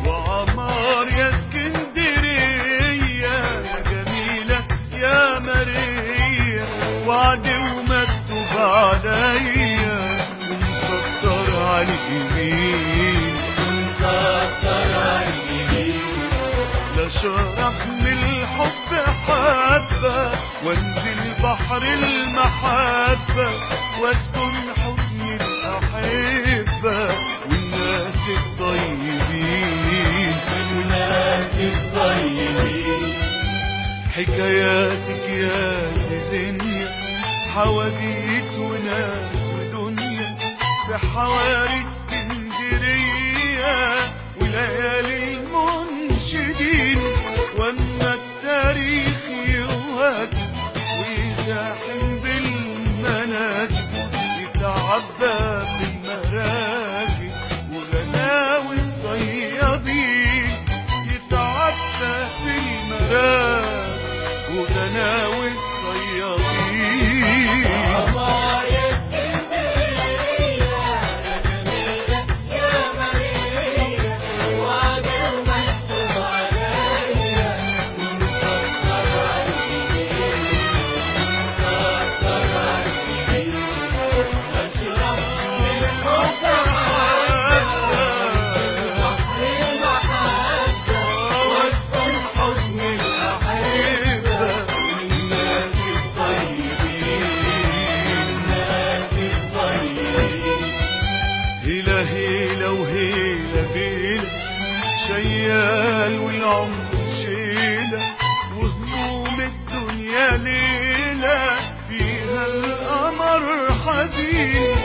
وعمار يا اسكندرية يا جميلة يا ماريا، وعدي ومكتوب عليا ومسطر على اليمين، لا شرب من الحب حبة وانزل بحر المحبة واسكن حضن الأحبة والناس الطيبين، حكاياتك يا زيزينيا حواديت وناس ودنيا في حواري اسكندرية وليالي المنشدين، واما التاريخ يوهج ويزاحم بالمناكب يتعبى في المراكب وغناوي الصيادين، يتعبى في المراكب وغناوي الصيادين. عمار يا اسكندرية يا جميلة يا ماريا، وعدي ومكتوب عليا ومسطر على اليمين، أشرب من الحب حبة بحر المحبة واسكن حضن الأحبة والناس الطيبين، هيلا هيلا وهيلا بيلا شيال والعمر شيلة وهموم الدنيا ليلة فيها القمر حزين،